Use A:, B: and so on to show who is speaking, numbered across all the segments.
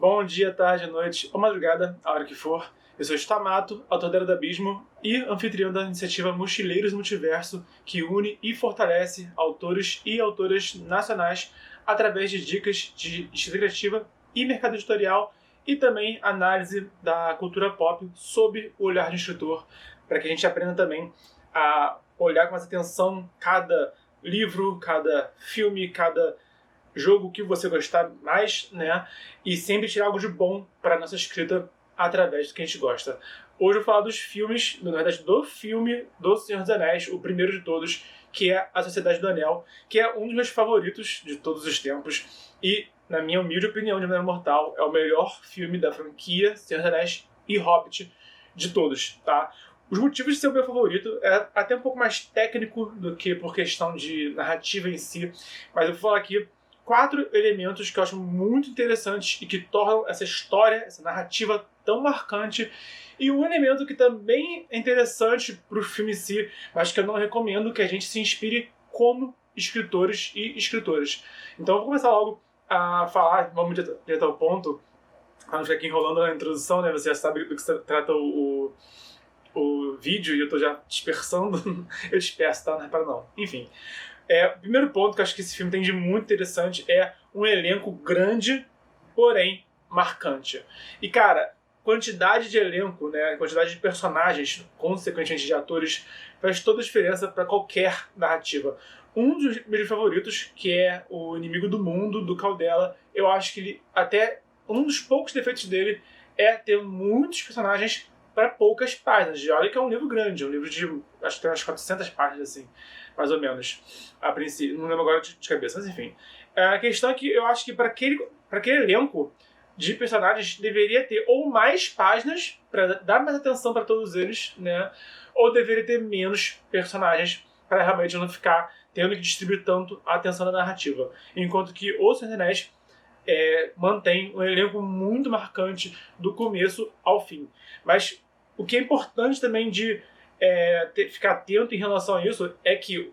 A: Bom dia, tarde, noite ou madrugada, a hora que for. Eu sou Stamato, autor da Era do Abismo e anfitrião da iniciativa Mochileiros do Multiverso, que une e fortalece autores e autoras nacionais através de dicas de escrita criativa e mercado editorial e também análise da cultura pop sob o olhar de um escritor, para que a gente aprenda também a olhar com mais atenção cada livro, cada filme, cada jogo que você gostar mais, né? E sempre tirar algo de bom para nossa escrita através do que a gente gosta. Hoje eu vou falar dos filmes, na verdade do filme do Senhor dos Anéis, o primeiro de todos, que é A Sociedade do Anel, que é um dos meus favoritos de todos os tempos e, na minha humilde opinião de maneira mortal, é o melhor filme da franquia Senhor dos Anéis e Hobbit de todos, tá? Os motivos de ser o meu favorito é até um pouco mais técnico do que por questão de narrativa em si, mas eu vou falar aqui 4 elementos que eu acho muito interessantes e que tornam essa história, essa narrativa tão marcante. E um elemento que também é interessante para o filme em si, mas que eu não recomendo que a gente se inspire como escritores e escritoras. Então eu vou começar logo a falar, vamos direto ao ponto, para não ficar aqui enrolando na introdução, né? Você já sabe do que se trata o vídeo e eu estou já dispersando. Eu disperso, tá? Não repara não. Enfim. O primeiro ponto que eu acho que esse filme tem de muito interessante é um elenco grande, porém marcante. E, cara, quantidade de elenco, né, quantidade de personagens, consequentemente de atores, faz toda a diferença para qualquer narrativa. Um dos meus favoritos, que é o Inimigo do Mundo, do Caldela, eu acho que ele, até um dos poucos defeitos dele é ter muitos personagens para poucas páginas. E olha que é um livro grande, um livro de, acho que tem umas 400 páginas, assim, mais ou menos, a princípio. Não lembro agora de cabeça, mas enfim. A questão é que eu acho que para aquele elenco de personagens deveria ter ou mais páginas para dar mais atenção para todos eles, né? Ou deveria ter menos personagens para realmente não ficar tendo que distribuir tanto a atenção da narrativa. Enquanto que O Senhor dos Anéis mantém um elenco muito marcante do começo ao fim. Mas o que é importante também de ficar atento em relação a isso é que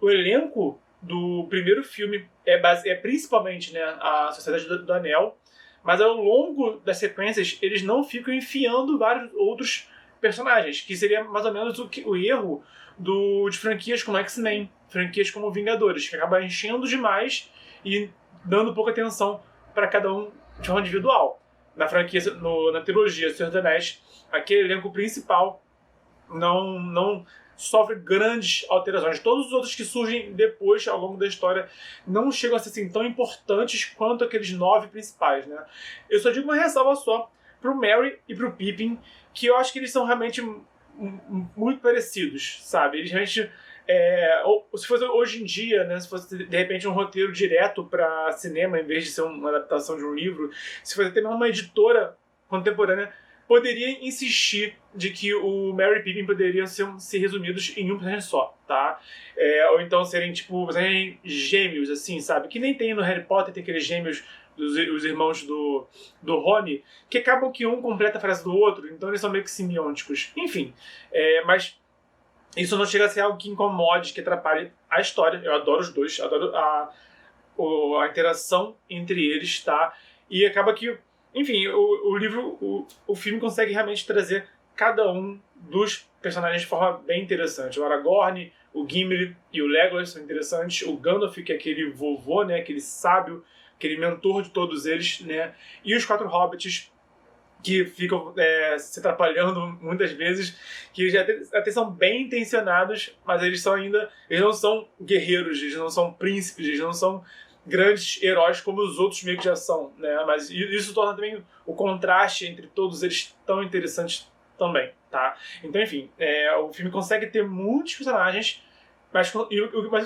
A: o elenco do primeiro filme é principalmente, né, a Sociedade do Anel, mas ao longo das sequências eles não ficam enfiando vários outros personagens, que seria mais ou menos o erro de franquias como X-Men, franquias como Vingadores, que acaba enchendo demais e dando pouca atenção para cada um de forma individual. Na franquia, na trilogia Senhor dos Anéis, aquele elenco principal não sofre grandes alterações. Todos os outros que surgem depois, ao longo da história, não chegam a ser assim, tão importantes quanto aqueles 9 principais, né? Eu só digo uma ressalva só pro Merry e pro Pippin, que eu acho que eles são realmente muito parecidos, sabe? Eles realmente... se fosse hoje em dia, né, se fosse de repente um roteiro direto para cinema, em vez de ser uma adaptação de um livro, se fosse até mesmo uma editora contemporânea, poderia insistir de que o Merry e Pippin poderiam ser resumidos em um personagem só, tá? Ou então serem, tipo, gêmeos, assim, sabe? Que nem tem no Harry Potter, tem aqueles gêmeos, os irmãos do Rony, que acabam que um completa a frase do outro, então eles são meio que simiôticos. Enfim, mas isso não chega a ser algo que incomode, que atrapalhe a história. Eu adoro os dois, adoro a interação entre eles, tá? E acaba que, enfim, o filme consegue realmente trazer cada um dos personagens de forma bem interessante. O Aragorn, o Gimli e o Legolas são interessantes. O Gandalf, que é aquele vovô, né, aquele sábio, aquele mentor de todos eles, né? E os 4 hobbits, que ficam se atrapalhando muitas vezes, que já até são bem intencionados, mas eles não são guerreiros, eles não são príncipes, eles não são grandes heróis como os outros meio que já são, né? Mas isso torna também o contraste entre todos eles tão interessante também, tá? Então, enfim, o filme consegue ter muitos personagens, mas o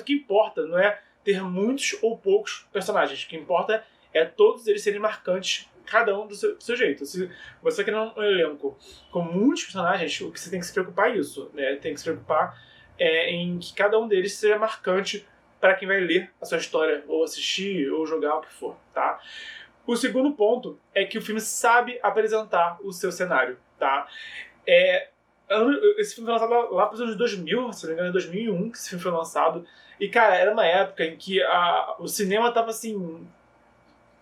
A: que importa não é ter muitos ou poucos personagens. O que importa é todos eles serem marcantes, cada um do seu jeito. Se você quer um elenco com muitos personagens, o que você tem que se preocupar é isso, né? Tem que se preocupar em que cada um deles seja marcante para quem vai ler a sua história, ou assistir, ou jogar, o que for, tá? O segundo ponto é que o filme sabe apresentar o seu cenário, tá? Esse filme foi lançado lá para os anos 2000, se não me engano, em 2001 que esse filme foi lançado. E, cara, era uma época em que o cinema tava, assim,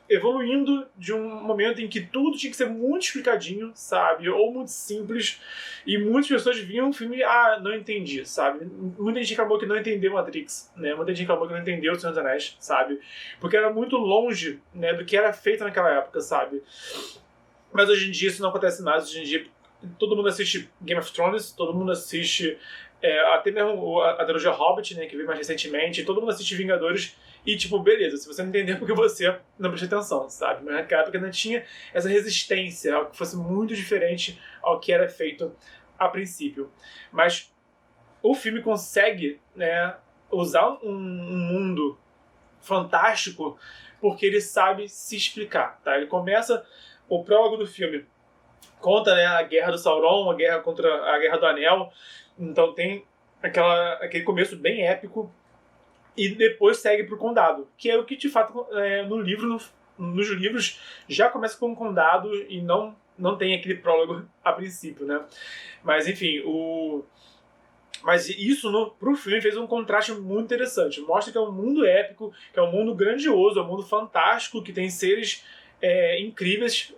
A: evoluindo de um momento em que tudo tinha que ser muito explicadinho, sabe? Ou muito simples. E muitas pessoas viam o filme, não entendi, sabe? Muita gente acabou que não entendeu Matrix, né? Muita gente acabou que não entendeu O Senhor dos Anéis, sabe? Porque era muito longe, né, do que era feito naquela época, sabe? Mas hoje em dia isso não acontece mais. Hoje em dia todo mundo assiste Game of Thrones, todo mundo assiste até mesmo a trilogia Hobbit, né, que veio mais recentemente, todo mundo assiste Vingadores e, tipo, beleza, se você não entendeu porque você não prestou atenção, sabe? Mas naquela época não tinha essa resistência ao que fosse muito diferente ao que era feito a princípio. Mas o filme consegue, né, usar um mundo fantástico porque ele sabe se explicar, tá? Ele começa o prólogo do filme conta, né, a guerra do Sauron, a guerra contra a Guerra do Anel. Então tem aquele começo bem épico e depois segue pro Condado, que é o que de fato nos livros já começa com o Condado e não tem aquele prólogo a princípio, né? Mas enfim, mas isso pro filme fez um contraste muito interessante. Mostra que é um mundo épico, que é um mundo grandioso, é um mundo fantástico, que tem seres incríveis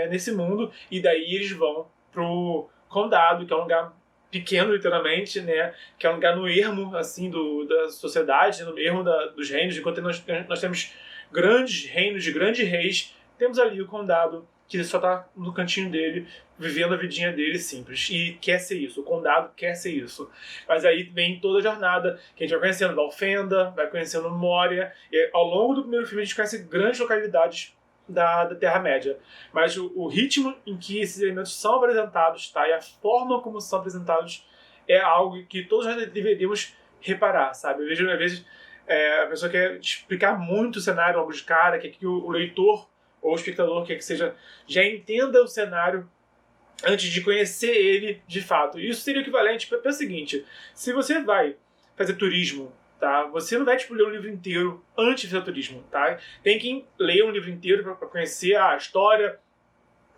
A: nesse mundo, e daí eles vão pro Condado, que é um lugar pequeno, literalmente, né? Que é um lugar no ermo, assim, da sociedade, no ermo dos reinos. Enquanto nós temos grandes reinos de grandes reis, temos ali o Condado, que ele só tá no cantinho dele, vivendo a vidinha dele simples. E quer ser isso, o Condado quer ser isso. Mas aí vem toda a jornada, que a gente vai conhecendo Valfenda, vai conhecendo Moria, e ao longo do primeiro filme a gente conhece grandes localidades da Terra-média. Mas o ritmo em que esses elementos são apresentados, tá? E a forma como são apresentados é algo que todos nós deveríamos reparar, sabe? Eu vejo, às vezes, a pessoa quer explicar muito o cenário logo de cara, quer que o leitor ou o espectador, quer que seja, já entenda o cenário antes de conhecer ele de fato. Isso seria o equivalente para o seguinte: se você vai fazer turismo, tá? Você não vai ler um livro inteiro antes de fazer turismo, tá? Tem que ler um livro inteiro para conhecer a história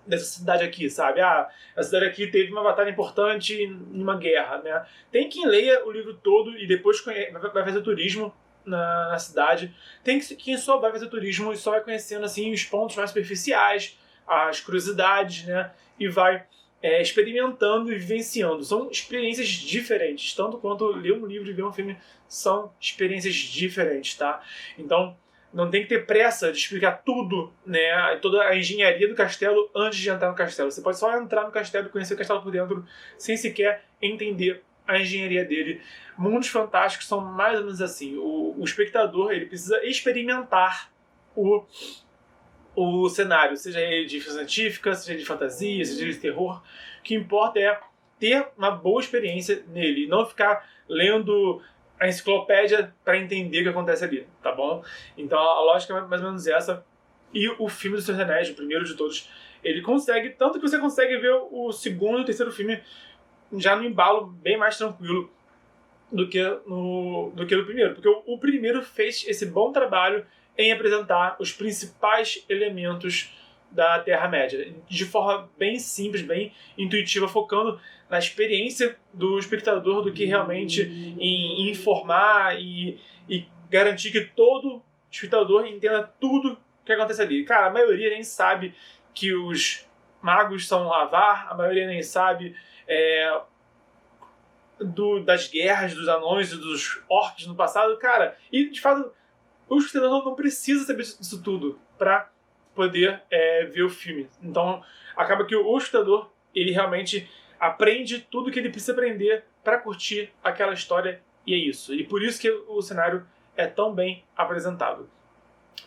A: dessa cidade aqui, sabe? A cidade aqui teve uma batalha importante em uma guerra, né? Tem quem leia o livro todo e depois vai fazer turismo na cidade. Tem quem só vai fazer turismo e só vai conhecendo assim os pontos mais superficiais, as curiosidades, né? E vai experimentando e vivenciando. São experiências diferentes, tanto quanto ler um livro e ver um filme são experiências diferentes, tá? Então, não tem que ter pressa de explicar tudo, né? Toda a engenharia do castelo antes de entrar no castelo. Você pode só entrar no castelo e conhecer o castelo por dentro sem sequer entender a engenharia dele. Mundos fantásticos são mais ou menos assim. O espectador ele precisa experimentar o cenário, seja ele de ficção científica, seja ele de fantasia, seja ele de terror. O que importa é ter uma boa experiência nele, não ficar lendo a enciclopédia para entender o que acontece ali, tá bom? Então a lógica é mais ou menos essa. E o filme do Senhor dos Anéis, o primeiro de todos, ele consegue, tanto que você consegue ver o segundo e o terceiro filme já no embalo bem mais tranquilo do que no primeiro. Porque o primeiro fez esse bom trabalho em apresentar os principais elementos da Terra-média, de forma bem simples, bem intuitiva, focando na experiência do espectador do que realmente em informar e garantir que todo espectador entenda tudo que acontece ali. Cara, a maioria nem sabe que os magos são Avar, a maioria nem sabe das guerras dos anões e dos orcs no passado, cara, e de fato o espectador não precisa saber disso tudo para poder ver o filme. Então acaba que o espectador ele realmente aprende tudo que ele precisa aprender para curtir aquela história, e é isso. E por isso que o cenário é tão bem apresentado.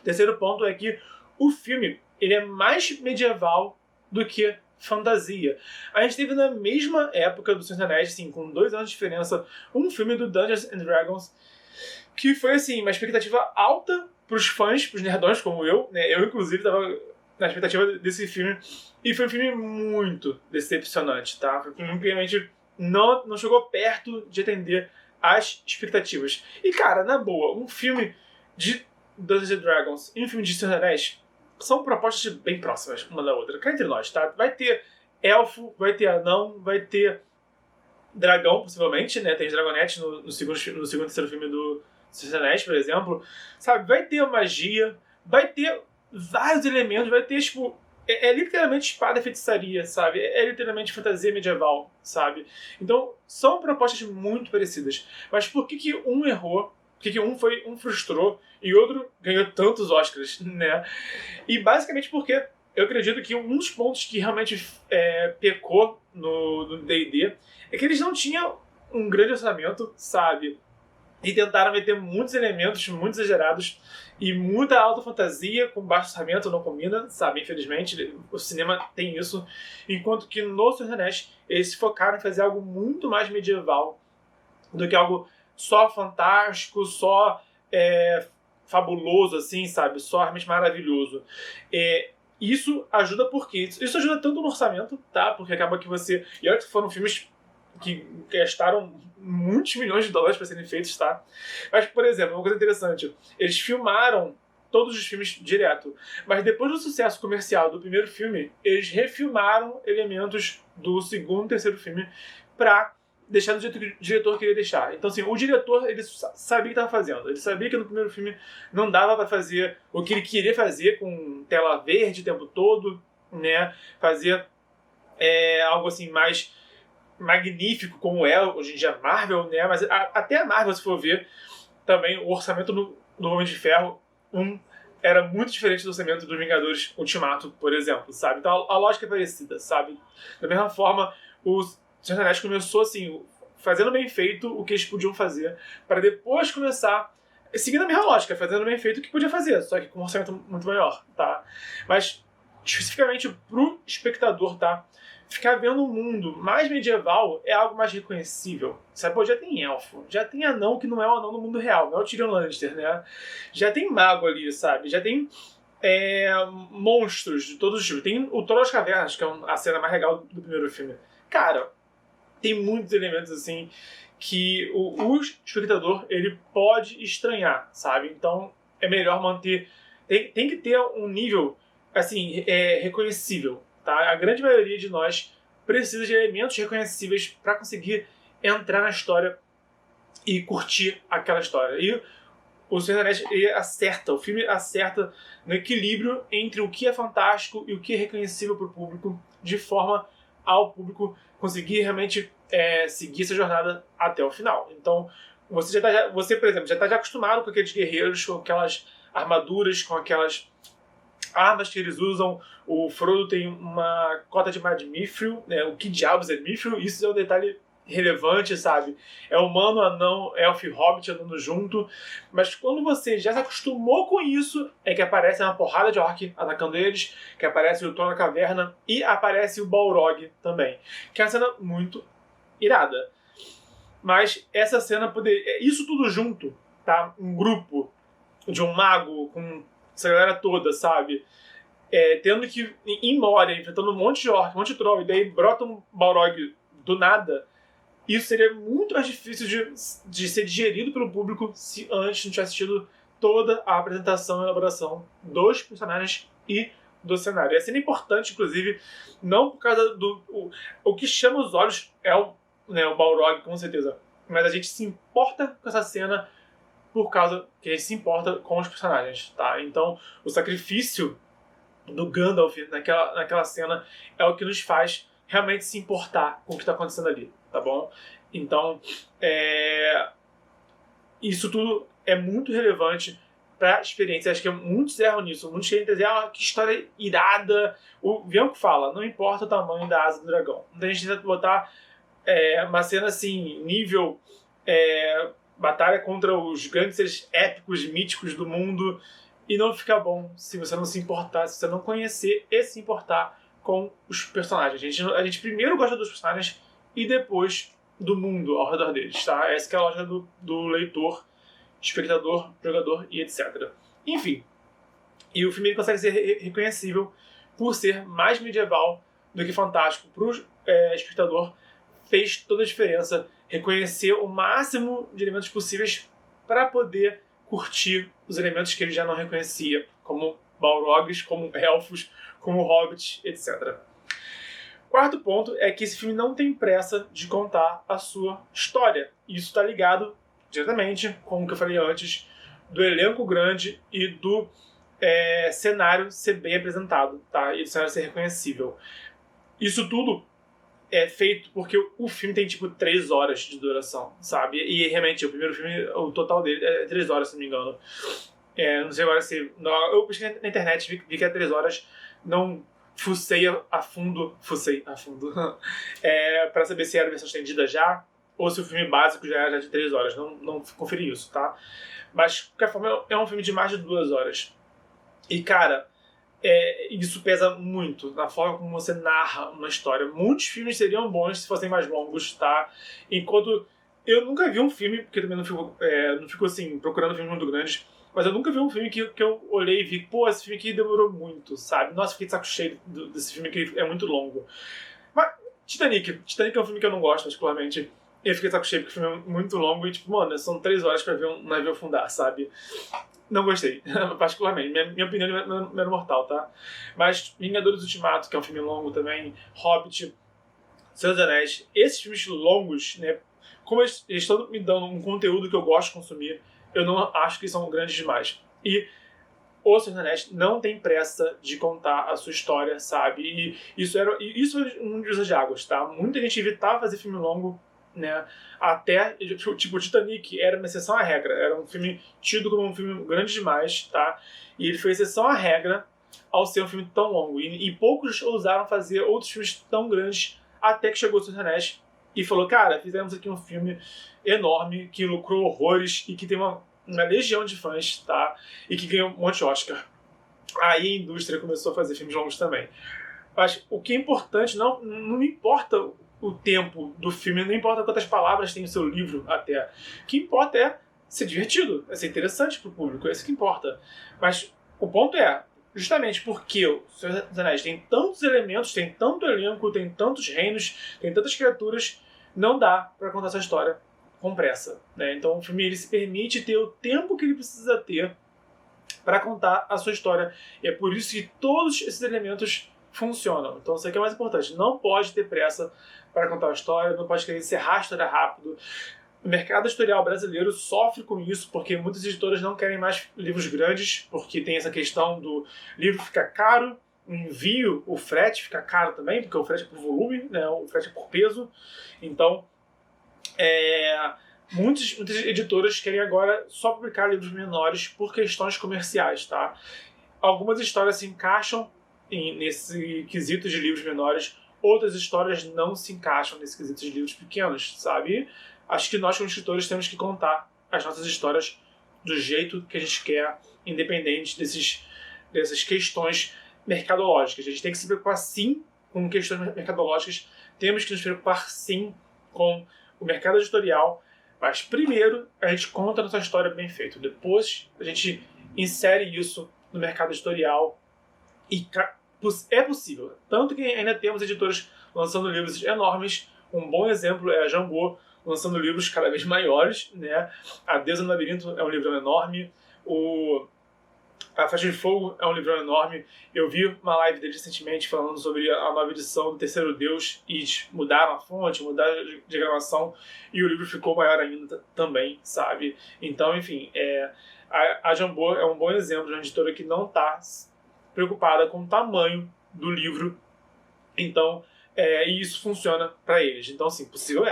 A: Terceiro ponto é que o filme ele é mais medieval do que fantasia. A gente teve na mesma época do Senhor dos Anéis, assim, com 2 anos de diferença, um filme do Dungeons and Dragons que foi assim uma expectativa alta pros fãs, pros nerdões como eu, né? Eu inclusive tava na expectativa desse filme e foi um filme muito decepcionante, tá? Foi um filme que realmente não chegou perto de atender às expectativas. E cara, na boa, um filme de Dungeons and Dragons e um filme de Senhor dos Anéis são propostas bem próximas uma da outra. Cá entre nós, tá? Vai ter elfo, vai ter anão, vai ter dragão, possivelmente, né? Tem os dragonetes no segundo e terceiro filme do Senhor dos Anéis, por exemplo. Sabe? Vai ter magia, vai ter vários elementos, vai ter, tipo, é literalmente espada e feitiçaria, sabe? É literalmente fantasia medieval, sabe? Então, são propostas muito parecidas. Mas por que que um errou? Por que que um frustrou e outro ganhou tantos Oscars, né? E basicamente porque eu acredito que um dos pontos que realmente pecou no D&D é que eles não tinham um grande orçamento, sabe? E tentaram meter muitos elementos muito exagerados e muita alta fantasia com baixo orçamento não combina, sabe? Infelizmente, o cinema tem isso. Enquanto que no Senhor dos Anéis, eles se focaram em fazer algo muito mais medieval do que algo só fantástico, só fabuloso, assim, sabe? Só realmente maravilhoso. Isso ajuda porque... Isso ajuda tanto no orçamento, tá? Porque acaba que você... E olha que foram filmes que gastaram muitos milhões de dólares para serem feitos, tá? Mas, por exemplo, uma coisa interessante, eles filmaram todos os filmes direto, mas depois do sucesso comercial do primeiro filme, eles refilmaram elementos do segundo e terceiro filme para deixar do jeito que o diretor queria deixar. Então, assim, o diretor, ele sabia o que estava fazendo. Ele sabia que no primeiro filme não dava para fazer o que ele queria fazer com tela verde o tempo todo, né? Fazer algo assim mais magnífico como é hoje em dia a Marvel, né? Mas até a Marvel, se for ver, também o orçamento do Homem de Ferro era muito diferente do orçamento dos Vingadores Ultimato, por exemplo, sabe? Então a lógica é parecida, sabe? Da mesma forma, o Senhor dos Anéis começou assim, fazendo bem feito o que eles podiam fazer, para depois começar seguindo a mesma lógica, fazendo bem feito o que podia fazer, só que com um orçamento muito maior, tá? Mas especificamente pro espectador, tá? Ficar vendo um mundo mais medieval é algo mais reconhecível. Sabe, pô, já tem elfo, já tem anão que não é o anão no mundo real, não é o Tyrion Lannister, né? Já tem mago ali, sabe? Já tem monstros de todos os tipos. Tem o Troll das Cavernas, que é a cena mais legal do primeiro filme. Cara, tem muitos elementos assim que o espectador ele pode estranhar, sabe? Então é melhor manter... Tem que ter um nível assim, reconhecível. Tá? A grande maioria de nós precisa de elementos reconhecíveis para conseguir entrar na história e curtir aquela história. E o Senhor dos Anéis o filme acerta no equilíbrio entre o que é fantástico e o que é reconhecível para o público, de forma ao público conseguir realmente seguir essa jornada até o final. Então, você, por exemplo, já está acostumado com aqueles guerreiros, com aquelas armaduras, com aquelas armas que eles usam. O Frodo tem uma cota de Mithril, né? O que diabos é Mithril? Isso é um detalhe relevante, sabe? É humano, anão, elfo e hobbit andando junto. Mas quando você já se acostumou com isso, é que aparece uma porrada de orc atacando eles, que aparece o Trono da Caverna e aparece o Balrog também. Que é uma cena muito irada. Mas essa cena isso tudo junto, tá? Um grupo de um mago com essa galera toda, sabe? Tendo que ir em Moria, enfrentando um monte de orc, um monte de troll, e daí brota um Balrog do nada. Isso seria muito mais difícil de ser digerido pelo público se antes não tivesse tido toda a apresentação e elaboração dos personagens e do cenário. Essa cena é importante, inclusive, não por causa do... O que chama os olhos é o Balrog, com certeza. Mas a gente se importa com essa cena por causa que a gente se importa com os personagens, tá? Então, o sacrifício do Gandalf naquela cena é o que nos faz realmente se importar com o que está acontecendo ali, tá bom? Então, isso tudo é muito relevante para a experiência. Acho que muitos erram nisso. Muitos querem dizer, que história irada. O Bianco fala, não importa o tamanho da asa do dragão. Então a gente tenta botar uma cena assim, nível batalha contra os grandes seres épicos, míticos do mundo, e não fica bom se você não se importar, se você não conhecer e se importar com os personagens. A gente primeiro gosta dos personagens e depois do mundo ao redor deles, tá? Essa que é a lógica do leitor, espectador, jogador e etc. Enfim, e o filme consegue ser reconhecível por ser mais medieval do que fantástico. Para o espectador, fez toda a diferença reconhecer o máximo de elementos possíveis para poder curtir os elementos que ele já não reconhecia, como Balrogs, como elfos, como hobbits, etc. Quarto ponto é que esse filme não tem pressa de contar a sua história. Isso está ligado diretamente com o que eu falei antes, do elenco grande e do cenário ser bem apresentado, tá? E o cenário ser reconhecível. Isso tudo é feito porque o filme tem, tipo, 3 horas de duração, sabe? E realmente, o primeiro filme, o total dele é 3 horas, se não me engano. Não sei agora se... Eu pesquisei na internet, vi que é 3 horas, não fucei a fundo, pra saber se era a versão estendida já, ou se o filme básico já era de 3 horas. Não conferi isso, tá? Mas, de qualquer forma, é um filme de mais de 2 horas. E, cara, isso pesa muito na forma como você narra uma história. Muitos filmes seriam bons se fossem mais longos, tá? Enquanto eu nunca vi um filme, porque também não fico assim, procurando filmes muito grandes, mas eu nunca vi um filme que eu olhei e vi, pô, esse filme aqui demorou muito, sabe? Nossa, fiquei de saco cheio desse filme que é muito longo. Mas Titanic é um filme que eu não gosto, particularmente. E eu fiquei de saco cheio porque o filme é muito longo e, tipo, mano, são 3 horas pra ver um navio afundar, sabe? Não gostei, particularmente. Minha opinião não era mortal, tá? Mas Vingadores Ultimato, que é um filme longo também, Hobbit, Senhor dos Anéis, esses filmes longos, né? Como eles estão me dando um conteúdo que eu gosto de consumir, eu não acho que são grandes demais. E o Senhor dos Anéis não tem pressa de contar a sua história, sabe? E isso é um divisor de águas, tá? Muita gente evitava fazer filme longo, né? Até, tipo, Titanic era uma exceção à regra. Era um filme tido como um filme grande demais, tá? E ele foi exceção à regra ao ser um filme tão longo. E poucos ousaram fazer outros filmes tão grandes até que chegou o Senhor dos Anéis e falou, cara, fizemos aqui um filme enorme que lucrou horrores e que tem uma legião de fãs, tá? E que ganhou um monte de Oscar. Aí a indústria começou a fazer filmes longos também. Mas o que é importante, não importa o tempo do filme, não importa quantas palavras tem o seu livro até. O que importa é ser divertido, é ser interessante pro público, é isso que importa. Mas o ponto é, justamente porque o Senhor dos Anéis tem tantos elementos, tem tanto elenco, tem tantos reinos, tem tantas criaturas, não dá pra contar essa história com pressa, né? Então o filme ele se permite ter o tempo que ele precisa ter para contar a sua história. E é por isso que todos esses elementos funcionam. Então isso aqui é o mais importante. Não pode ter pressa para contar a história, não pode querer encerrar a história rápido. O mercado editorial brasileiro sofre com isso, porque muitas editoras não querem mais livros grandes, porque tem essa questão do livro ficar caro, o envio, o frete fica caro também, porque o frete é por volume, né? O frete é por peso. Então, muitas editoras querem agora só publicar livros menores por questões comerciais, tá? Algumas histórias se encaixam nesse quesito de livros menores, outras histórias não se encaixam nesse quesito de livros pequenos, sabe? Acho que nós, como escritores, temos que contar as nossas histórias do jeito que a gente quer, independente dessas questões mercadológicas. A gente tem que se preocupar, sim, com questões mercadológicas, temos que nos preocupar, sim, com o mercado editorial, mas primeiro a gente conta a nossa história bem feita, depois a gente insere isso no mercado editorial e é possível. Tanto que ainda temos editores lançando livros enormes. Um bom exemplo é a Jambô, lançando livros cada vez maiores, né? A Deusa no Labirinto é um livro enorme. A Faixa de Fogo é um livro enorme. Eu vi uma live dele recentemente falando sobre a nova edição do Terceiro Deus e mudaram a fonte, mudaram a diagramação e o livro ficou maior ainda também, sabe? Então, enfim, a Jambô é um bom exemplo de uma editora que não está preocupada com o tamanho do livro. Então, e isso funciona para eles. Então, assim, possível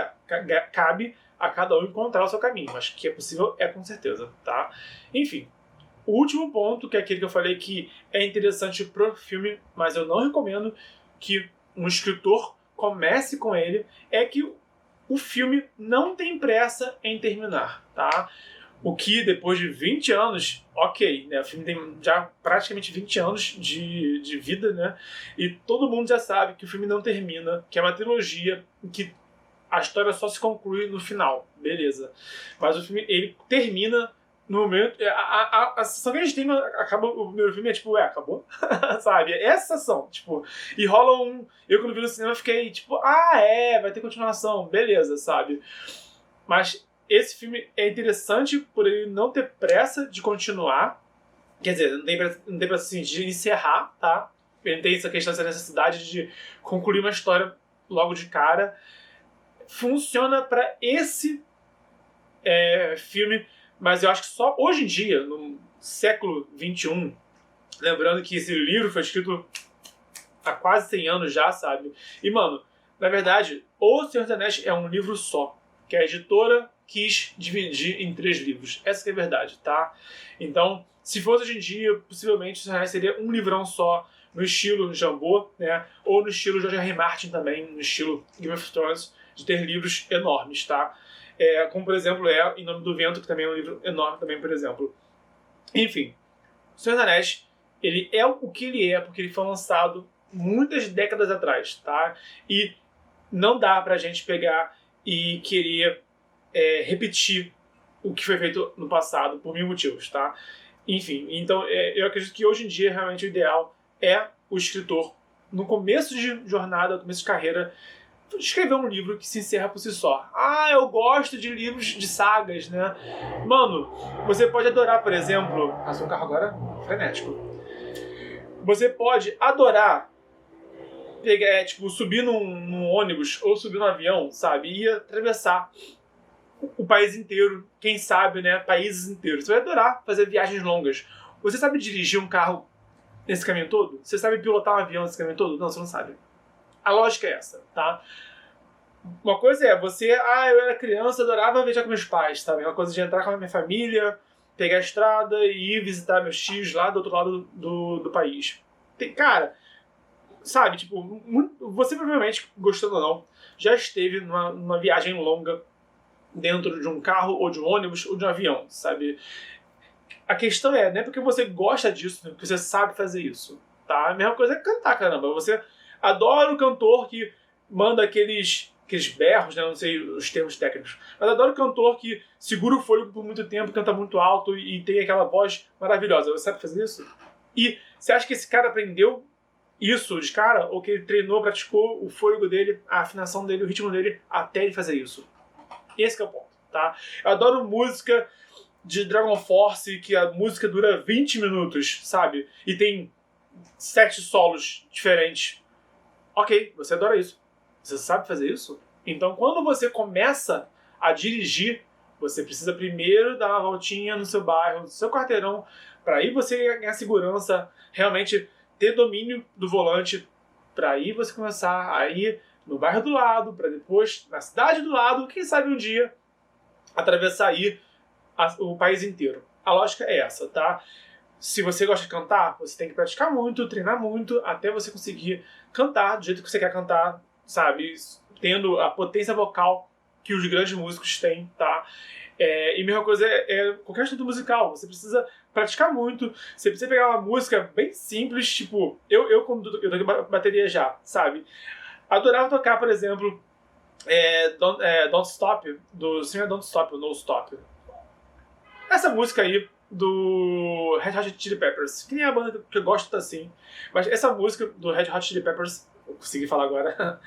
A: cabe a cada um encontrar o seu caminho, mas que é possível com certeza, tá? Enfim, o último ponto, que é aquele que eu falei que é interessante pro filme, mas eu não recomendo que um escritor comece com ele, é que o filme não tem pressa em terminar, tá? O que, depois de 20 anos, ok, né? O filme tem já praticamente 20 anos de vida, né? E todo mundo já sabe que o filme não termina, que é uma trilogia, que a história só se conclui no final, beleza. Mas o filme, ele termina no momento... A sensação que a gente tem quando acaba o primeiro filme é tipo, acabou? Sabe? É essa sensação, tipo... E rola um... Eu, quando vi no cinema, fiquei tipo, vai ter continuação, beleza, sabe? Mas esse filme é interessante por ele não ter pressa de continuar. Quer dizer, não tem pressa assim, de encerrar, tá? Ele tem essa questão, essa necessidade de concluir uma história logo de cara. Funciona para esse filme, mas eu acho que só hoje em dia, no século XXI, Lembrando que esse livro foi escrito há quase 100 anos já, sabe? E, mano, na verdade, O Senhor dos Anéis é um livro só, que a editora quis dividir em 3 livros. Essa que é a verdade, tá? Então, se fosse hoje em dia, possivelmente o Senhor dos Anéis seria um livrão só, no estilo Jambô, né? Ou no estilo George R. R. Martin também, no estilo Game of Thrones, de ter livros enormes, tá? Como, por exemplo, Em Nome do Vento, que também é um livro enorme também, por exemplo. Enfim, o Senhor dos Anéis, ele é o que ele é, porque ele foi lançado muitas décadas atrás, tá? E não dá pra gente pegar e querer repetir o que foi feito no passado por mil motivos, tá? Enfim, então eu acredito que hoje em dia realmente o ideal é o escritor, no começo de jornada, no começo de carreira, escrever um livro que se encerra por si só. Ah, eu gosto de livros de sagas, né? Mano, você pode adorar, por exemplo... Passou um carro agora frenético. Você pode adorar pegar, subir num ônibus ou subir num avião, sabe? E atravessar o país inteiro, quem sabe, né? Países inteiros. Você vai adorar fazer viagens longas. Você sabe dirigir um carro nesse caminho todo? Você sabe pilotar um avião nesse caminho todo? Não, você não sabe. A lógica é essa, tá? Uma coisa é você, eu era criança, adorava viajar com meus pais, sabe? Uma coisa de entrar com a minha família, pegar a estrada e ir visitar meus tios lá do outro lado do país. Cara, sabe, você provavelmente, gostando ou não, já esteve numa viagem longa dentro de um carro, ou de um ônibus, ou de um avião, sabe? A questão não é porque você gosta disso, porque você sabe fazer isso, tá? A mesma coisa é cantar, caramba. Você adora o cantor que manda aqueles berros, né? Não sei os termos técnicos, mas adora o cantor que segura o fôlego por muito tempo, canta muito alto e tem aquela voz maravilhosa. Você sabe fazer isso? E você acha que esse cara aprendeu isso de cara, ou que ele treinou, praticou o fôlego dele, a afinação dele, o ritmo dele, até ele fazer isso? Esse que é o ponto, tá? Eu adoro música de Dragon Force, que a música dura 20 minutos, sabe? E tem 7 solos diferentes. Ok, você adora isso. Você sabe fazer isso? Então, quando você começa a dirigir, você precisa primeiro dar uma voltinha no seu bairro, no seu quarteirão, para aí você ganhar segurança, realmente ter domínio do volante, para aí você começar a ir no bairro do lado, para depois na cidade do lado, quem sabe um dia atravessar aí o país inteiro. A lógica é essa, tá? Se você gosta de cantar, você tem que praticar muito, treinar muito, até você conseguir cantar do jeito que você quer cantar, sabe? Tendo a potência vocal que os grandes músicos têm, tá? E a mesma coisa qualquer estudo musical. Você precisa praticar muito, você precisa pegar uma música bem simples, tipo... Eu toco bateria já, sabe? Adorava tocar, por exemplo, Don't Stop, do Singer Don't Stop, ou No Stop. Essa música aí do Red Hot Chili Peppers, que nem a banda que eu gosto assim, mas essa música do Red Hot Chili Peppers, eu consegui falar agora,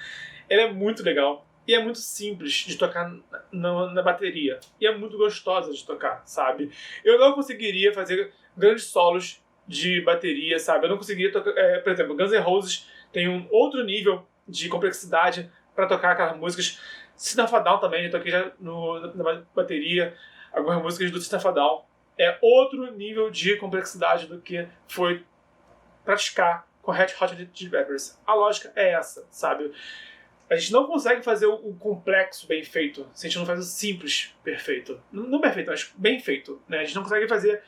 A: ela é muito legal e é muito simples de tocar na bateria e é muito gostosa de tocar, sabe? Eu não conseguiria fazer grandes solos de bateria, sabe? Eu não conseguiria tocar, por exemplo, Guns N' Roses tem um outro nível de complexidade para tocar aquelas músicas. System of a Down também, eu toquei já na bateria algumas músicas do System of a Down. É outro nível de complexidade do que foi praticar com Red Hot Chili Peppers. A lógica é essa, sabe? A gente não consegue fazer o complexo bem feito se a gente não faz o simples perfeito. Não perfeito, mas bem feito, né? A gente não consegue fazer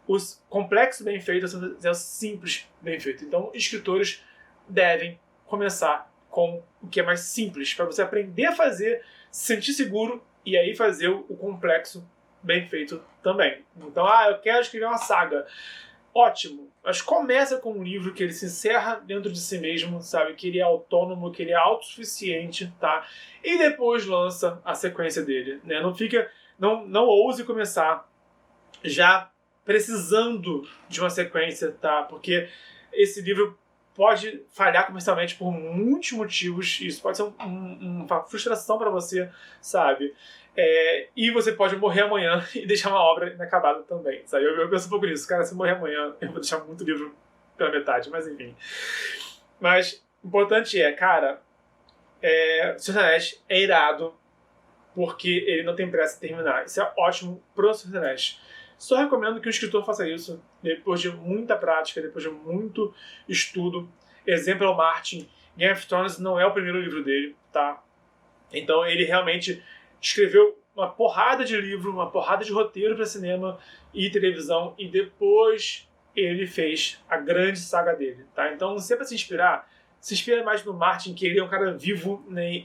A: os complexos bem feitos sem fazer o simples bem feito. Então, escritores devem começar com o que é mais simples, para você aprender a fazer, se sentir seguro e aí fazer o complexo bem feito também. Então, eu quero escrever uma saga. Ótimo, mas começa com um livro que ele se encerra dentro de si mesmo, sabe? Que ele é autônomo, que ele é autossuficiente, tá? E depois lança a sequência dele, né? Não ouse começar já precisando de uma sequência, tá? Porque esse livro pode falhar comercialmente por muitos motivos. Isso pode ser uma frustração para você, sabe? E você pode morrer amanhã e deixar uma obra inacabada também, sabe? Eu penso um pouco nisso. Cara, se morrer amanhã, eu vou deixar muito livro pela metade, mas enfim. Mas o importante cara, Senhor dos Anéis é irado porque ele não tem pressa em terminar. Isso é ótimo pro Senhor dos Anéis. Só recomendo que o escritor faça isso depois de muita prática, depois de muito estudo. Exemplo é o Martin. Game of Thrones não é o primeiro livro dele, tá? Então ele realmente escreveu uma porrada de livro, uma porrada de roteiro para cinema e televisão, e depois ele fez a grande saga dele, tá? Então, se é para se inspira mais no Martin, que ele é um cara vivo, né?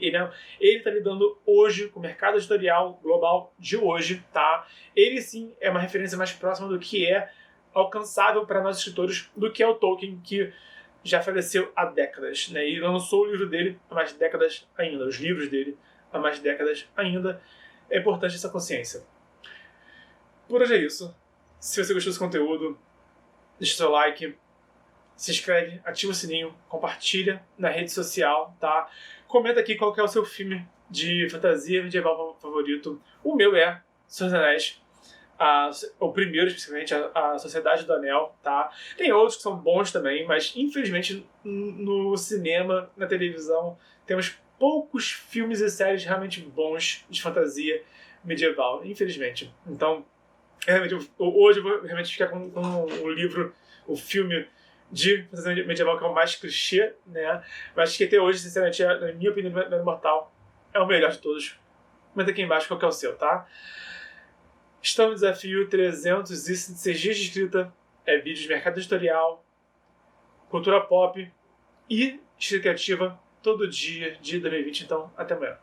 A: Ele tá lidando hoje com o mercado editorial global de hoje, tá? Ele sim é uma referência mais próxima do que é alcançável para nós escritores do que é o Tolkien, que já faleceu há décadas, né? E lançou o livro dele há mais décadas ainda, os livros dele há mais décadas ainda. É importante essa consciência. Por hoje é isso. Se você gostou desse conteúdo, deixa seu like, se inscreve, ativa o sininho, compartilha na rede social, tá? Comenta aqui qual que é o seu filme de fantasia medieval favorito. O meu é Senhor dos Anéis, o primeiro especificamente, a Sociedade do Anel, tá? Tem outros que são bons também, mas infelizmente no cinema, na televisão, temos poucos filmes e séries realmente bons de fantasia medieval, infelizmente. Então, realmente, hoje eu vou realmente ficar com o livro, o filme de fantasia medieval, que é o mais clichê, né? Mas que até hoje, sinceramente, na minha opinião, do Imortal, é o melhor de todos. Comenta aqui embaixo qual que é o seu, tá? Estamos no desafio 306 dias de escrita, vídeos de mercado editorial, cultura pop e escrita criativa todo dia de 2020. Então, até amanhã.